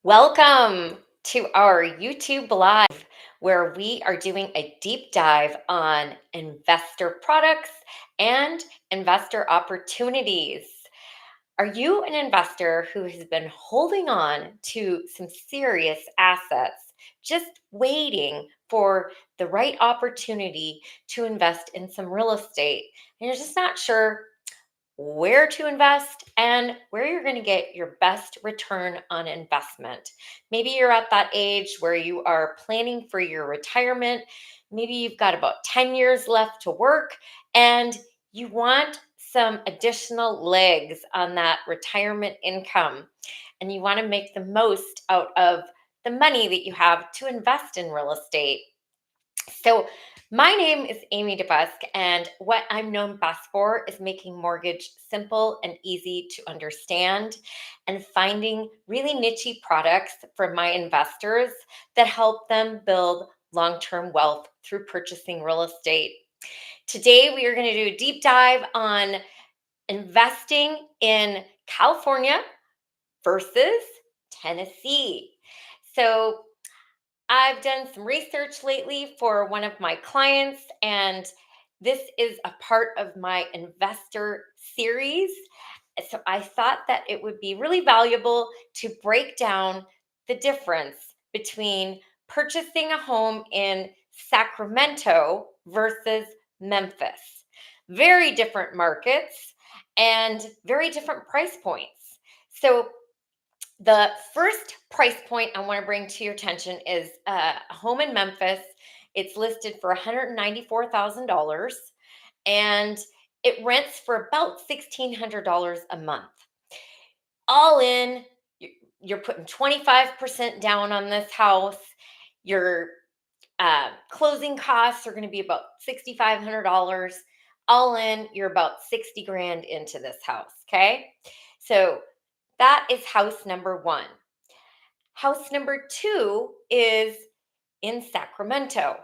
Welcome to our YouTube Live, where we are doing a deep dive on investor products and investor opportunities. Are you an investor who has been holding on to some serious assets, just waiting for the right opportunity to invest in some real estate? And you're just not sure where to invest and where you're going to get your best return on investment. Maybe you're at that age where you are planning for your retirement. Maybe you've got about 10 years left to work and you want some additional legs on that retirement income. And you want to make the most out of the money that you have to invest in real estate. So, my name is Amy DeBusk, and what I'm known best for is making mortgage simple and easy to understand and finding really niche products for my investors that help them build long term wealth through purchasing real estate. Today, we are going to do a deep dive on investing in California versus Tennessee. So, I've done some research lately for one of my clients, and this is a part of my investor series. So I thought that it would be really valuable to break down the difference between purchasing a home in Sacramento versus Memphis. Very different markets and very different price points. So the first price point I want to bring to your attention is a home in Memphis. It's listed for $194,000 and it rents for about $1,600 a month. All in, you're putting 25% down on this house. Your closing costs are going to be about $6,500. All in, you're about 60 grand into this house. Okay. So that is house number one. House number two is in Sacramento.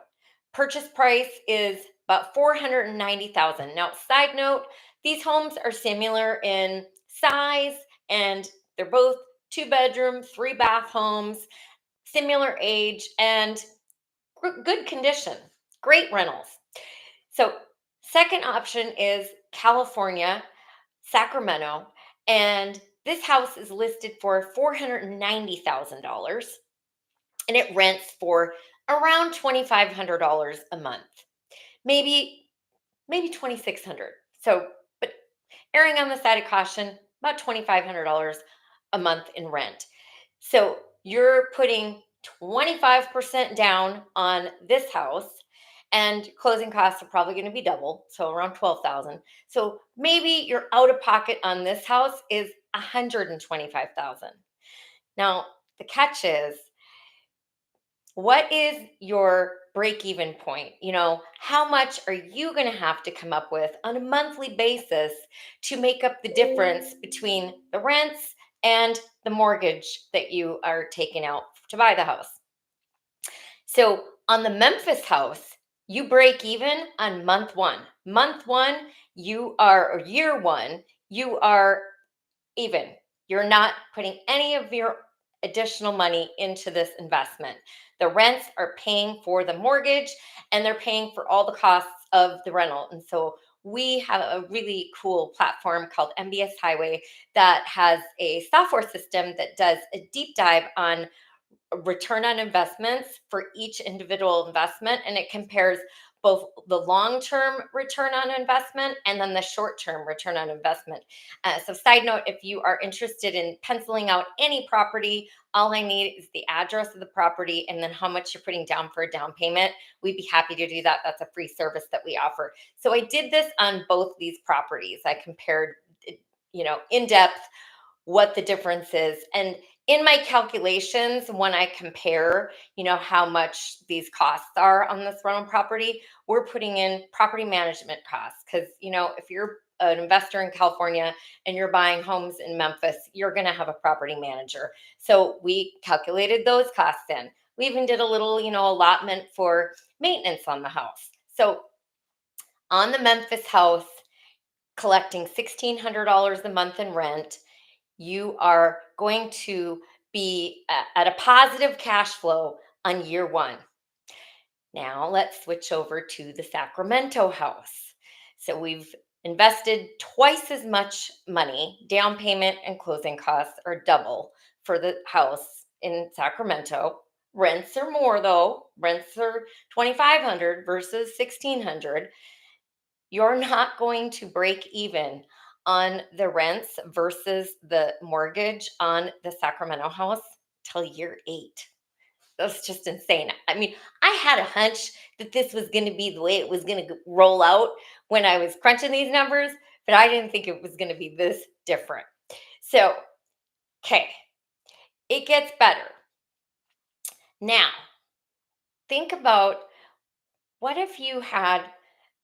Purchase price is about 490,000. Now, side note, these homes are similar in size and they're both two bedroom, three bath homes, similar age and good condition. Great rentals. So, second option is California, Sacramento, and this house is listed for $490,000 and it rents for around $2,500 a month. Maybe 2,600. So, but erring on the side of caution, about $2,500 a month in rent. So, you're putting 25% down on this house and closing costs are probably going to be double, so around 12,000. So, maybe your out of pocket on this house is 125,000. Now, the catch is what is your break even point? How much are you going to have to come up with on a monthly basis to make up the difference between the rents and the mortgage that you are taking out to buy the house? So on the Memphis house, you break even on month one. Month one, or year one, you are even. You're not putting any of your additional money into this investment. The rents are paying for the mortgage and they're paying for all the costs of the rental. And so we have a really cool platform called MBS Highway that has a software system that does a deep dive on return on investments for each individual investment and it compares both the long-term return on investment and then the short-term return on investment. So side note, if you are interested in penciling out any property, all I need is the address of the property and then how much you're putting down for a down payment. We'd be happy to do that. That's a free service that we offer. So I did this on both these properties. I compared in depth what the difference is. And in my calculations, when I compare, how much these costs are on this rental property, we're putting in property management costs. Because, if you're an investor in California and you're buying homes in Memphis, you're going to have a property manager. So we calculated those costs in. We even did a little, allotment for maintenance on the house. So on the Memphis house, collecting $1,600 a month in rent, you are going to be at a positive cash flow on year one. Now let's switch over to the Sacramento house. So we've invested twice as much money. Down payment and closing costs are double for the house in Sacramento. Rents are more though. Rents are 2,500 versus 1,600. You're not going to break even on the rents versus the mortgage on the Sacramento house till year 8. That's just insane. I mean, I had a hunch that this was going to be the way it was going to roll out when I was crunching these numbers, but I didn't think it was going to be this different. So, okay, it gets better. Now, think about, what if you had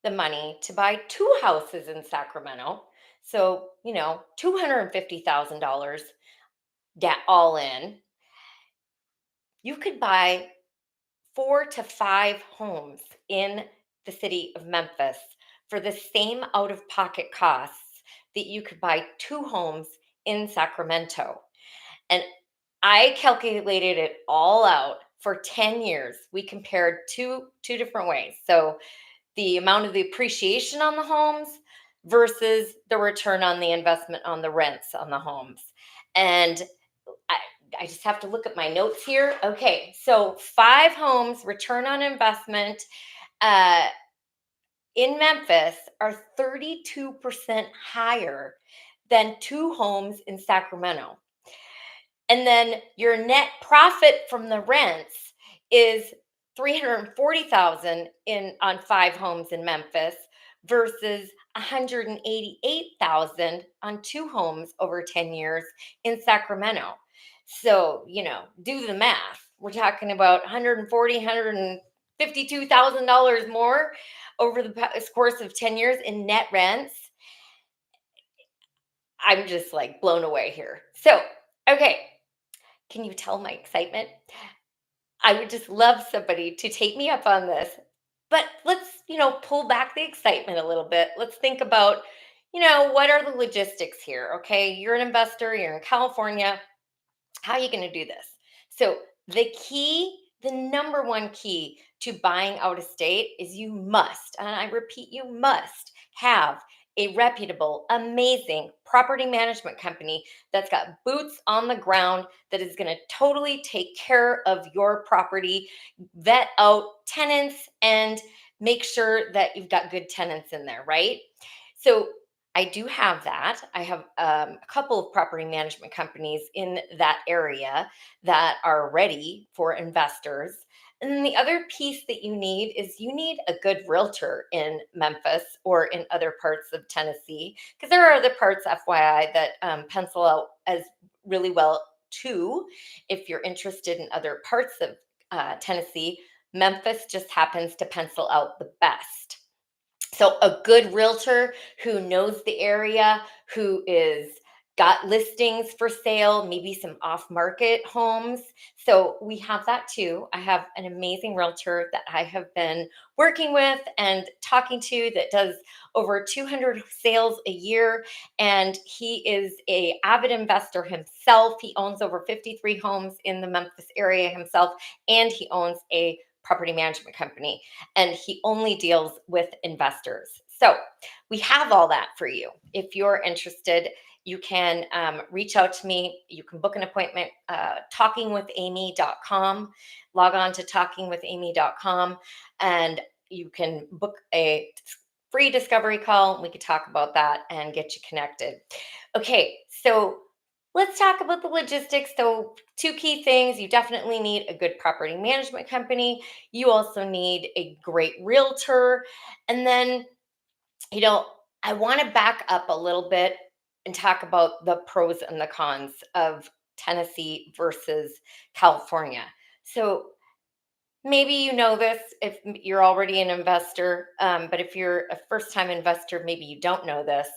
the money to buy two houses in Sacramento? So, $250,000 all in. You could buy 4 to 5 homes in the city of Memphis for the same out of pocket costs that you could buy two homes in Sacramento. And I calculated it all out for 10 years. We compared two different ways. So the amount of the appreciation on the homes versus the return on the investment on the rents on the homes. And I, I just have to look at my notes here. Okay, so 5 homes return on investment uh, in Memphis are 32% higher than two homes in Sacramento. And then your net profit from the rents is 340,000 in on 5 homes in Memphis versus 188,000 on two homes over 10 years in Sacramento. So, do the math. We're talking about 140, $152,000 more over the course of 10 years in net rents. I'm just like blown away here. So, okay, can you tell my excitement? I would just love somebody to take me up on this. But let's, pull back the excitement a little bit. Let's think about, what are the logistics here? Okay. You're an investor, you're in California. How are you going to do this? So, the number one key to buying out of state is you must, and I repeat, you must have a reputable, amazing property management company that's got boots on the ground that is going to totally take care of your property, vet out tenants, and make sure that you've got good tenants in there, right? So, I do have that. I have a couple of property management companies in that area that are ready for investors. And then the other piece that you need is you need a good realtor in Memphis or in other parts of Tennessee, because there are other parts, FYI, that pencil out as really well too. If you're interested in other parts of Tennessee, Memphis just happens to pencil out the best. So a good realtor who knows the area, who is got listings for sale, maybe some off-market homes. So we have that too. I have an amazing realtor that I have been working with and talking to that does over 200 sales a year, and he is a avid investor himself. He owns over 53 homes in the Memphis area himself, and he owns a property management company, and he only deals with investors. So we have all that for you. If you're interested, you can reach out to me. You can book an appointment, talkingwithamy.com. Log on to talkingwithamy.com, and you can book a free discovery call. We could talk about that and get you connected. Okay, so let's talk about the logistics. So, two key things: you definitely need a good property management company. You also need a great realtor. And then, you know, I want to back up a little bit and talk about the pros and the cons of Tennessee versus California. So, maybe you know this if you're already an investor, but if you're a first time investor, maybe you don't know this.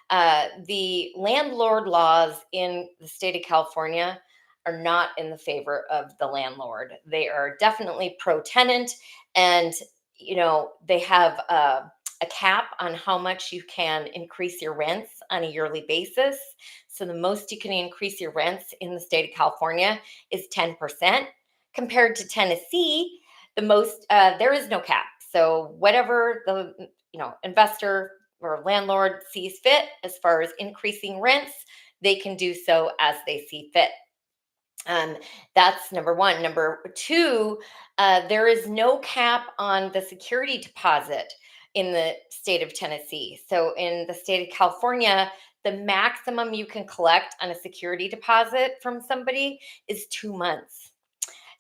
The landlord laws in the state of California are not in the favor of the landlord. They are definitely pro tenant, and they have a cap on how much you can increase your rents on a yearly basis. So the most you can increase your rents in the state of California is 10%. Compared to Tennessee, the most there is no cap. So whatever the investor or landlord sees fit as far as increasing rents, they can do so as they see fit. Um, that's number one. Number two, there is no cap on the security deposit in the state of Tennessee. So in the state of California, the maximum you can collect on a security deposit from somebody is 2 months.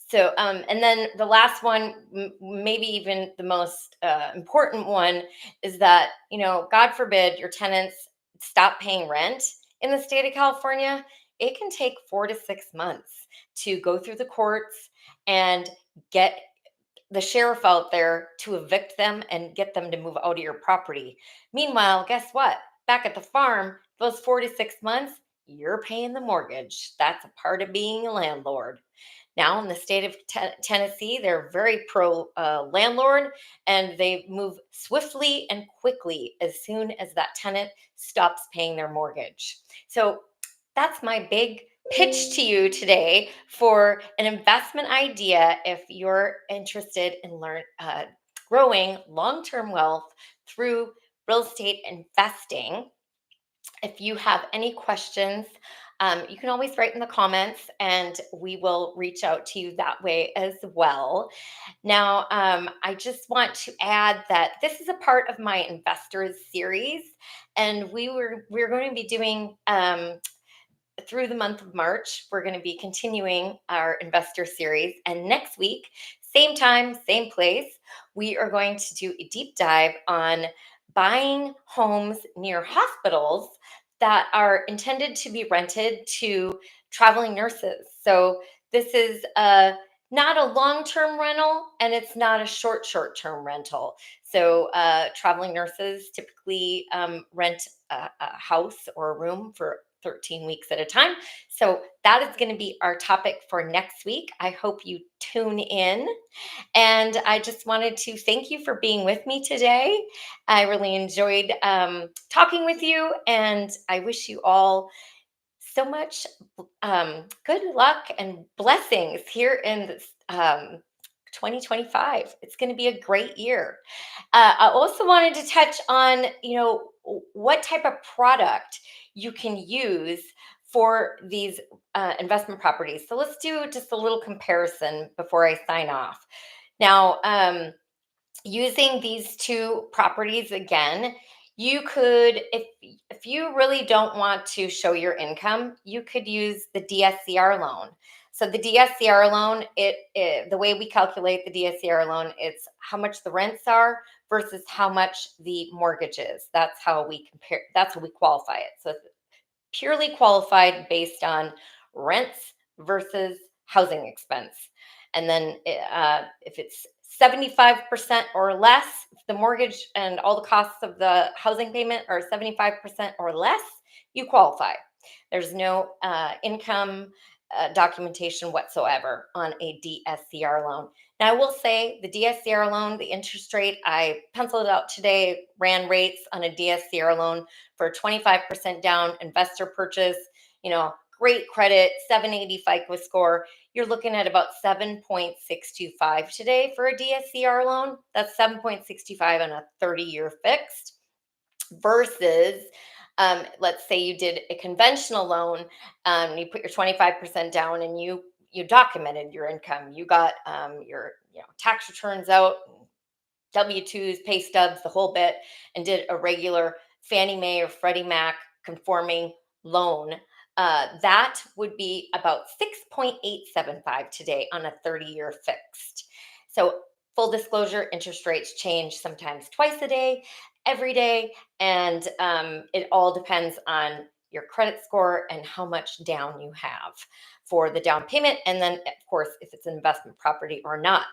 So, and then the last one, maybe even the most important one, is that, God forbid your tenants stop paying rent in the state of California. It can take 4 to 6 months to go through the courts and get the sheriff out there to evict them and get them to move out of your property. Meanwhile, guess what? Back at the farm, those 4 to 6 months, you're paying the mortgage. That's a part of being a landlord. Now, in the state of Tennessee, they're very pro landlord, and they move swiftly and quickly as soon as that tenant stops paying their mortgage. So that's my big pitch to you today for an investment idea if you're interested in growing long-term wealth through real estate investing. If you have any questions, you can always write in the comments and we will reach out to you that way as well. Now, I just want to add that this is a part of my investors series, and we're going to be doing through the month of March. We're going to be continuing our investor series. And next week, same time, same place, we are going to do a deep dive on buying homes near hospitals that are intended to be rented to traveling nurses. So this is not a long-term rental, and it's not a short-term rental. So traveling nurses typically rent a house or a room for 13 weeks at a time. So that is going to be our topic for next week. I hope you tune in. And I just wanted to thank you for being with me today. I really enjoyed talking with you, and I wish you all so much good luck and blessings here in this 2025. It's going to be a great year. I also wanted to touch on, what type of product you can use for these investment properties. So let's do just a little comparison before I sign off. Now, using these two properties again, you could, if you really don't want to show your income, you could use the DSCR loan. So the DSCR loan, the way we calculate the DSCR loan, it's how much the rents are versus how much the mortgage is. That's how we compare. That's how we qualify it. So it's purely qualified based on rents versus housing expense. And then if it's 75% or less, if the mortgage and all the costs of the housing payment are 75% or less, you qualify. There's no income documentation whatsoever on a DSCR loan. Now, I will say the DSCR loan, the interest rate, I penciled it out today, ran rates on a DSCR loan for 25% down investor purchase, great credit, 780 FICO score. You're looking at about 7.625 today for a DSCR loan. That's 7.65 on a 30-year fixed versus let's say you did a conventional loan, you put your 25% down and you documented your income. You got your tax returns out, W-2s, pay stubs, the whole bit, and did a regular Fannie Mae or Freddie Mac conforming loan. That would be about 6.875 today on a 30-year fixed. So full disclosure, interest rates change sometimes twice a day, every day, and it all depends on your credit score and how much down you have for the down payment, and then of course if it's an investment property or not.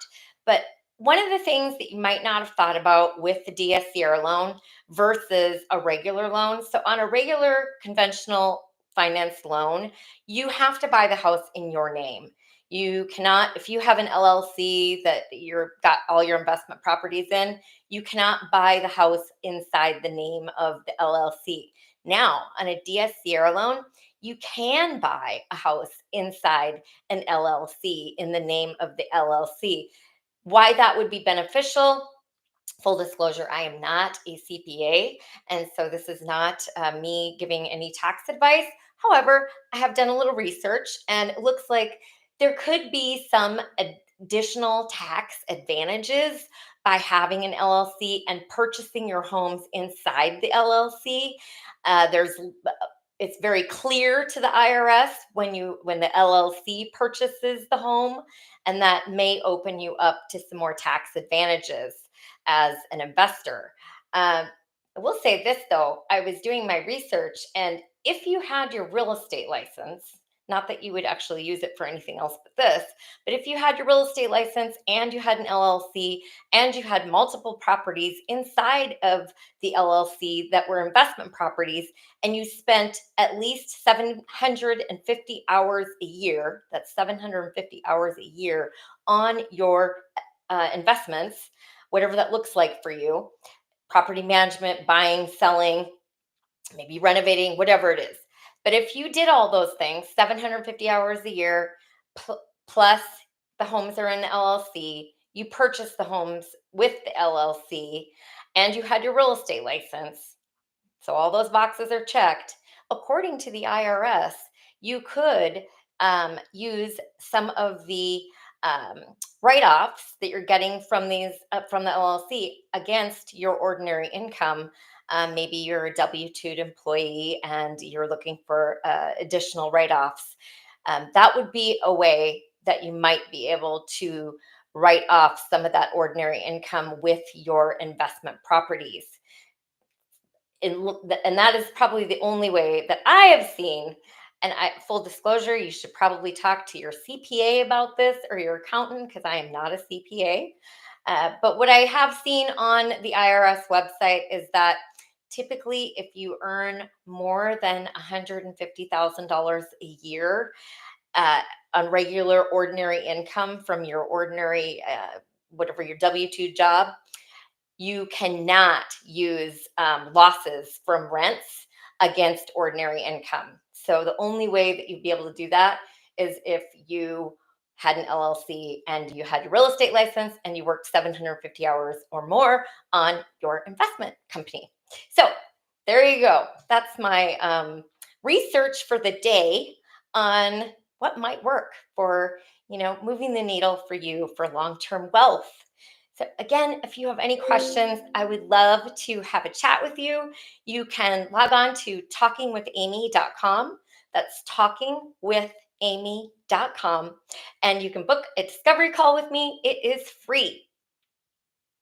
But one of the things that you might not have thought about with the DSCR loan versus a regular loan. So on a regular conventional finance loan, you have to buy the house in your name. You cannot, if you have an LLC that you're got all your investment properties in, you cannot buy the house inside the name of the LLC. Now, on a DSCR loan, you can buy a house inside an LLC in the name of the LLC. Why that would be beneficial? Full disclosure, I am not a CPA, and so this is not me giving any tax advice. However, I have done a little research, and it looks like there could be some additional tax advantages by having an LLC and purchasing your homes inside the LLC. There's it's very clear to the IRS when the LLC purchases the home, and that may open you up to some more tax advantages as an investor. I will say this though, I was doing my research, and if you had your real estate license, not that you would actually use it for anything else but this, but if you had your real estate license and you had an LLC and you had multiple properties inside of the LLC that were investment properties, and you spent at least 750 hours a year, that's 750 hours a year on your investments, whatever that looks like for you, property management, buying, selling, maybe renovating, whatever it is. But if you did all those things, 750 hours a year, plus the homes are in the LLC, you purchased the homes with the LLC, and you had your real estate license, so all those boxes are checked. According to the IRS, you could use some of the um, write-offs that you're getting from these from the LLC against your ordinary income. Maybe you're a W-2 employee and you're looking for additional write-offs. That would be a way that you might be able to write off some of that ordinary income with your investment properties. And that is probably the only way that I have seen. And full disclosure, you should probably talk to your CPA about this or your accountant, because I am not a CPA. But what I have seen on the IRS website is that typically, if you earn more than $150,000 a year uh, on regular ordinary income from your ordinary, whatever your W-2 job, you cannot use losses from rents against ordinary income. So the only way that you'd be able to do that is if you had an LLC and you had your real estate license and you worked 750 hours or more on your investment company. So there you go. That's my research for the day on what might work for, moving the needle for you for long-term wealth. So, again, if you have any questions, I would love to have a chat with you. You can log on to talkingwithamy.com. That's talkingwithamy.com. And you can book a discovery call with me. It is free.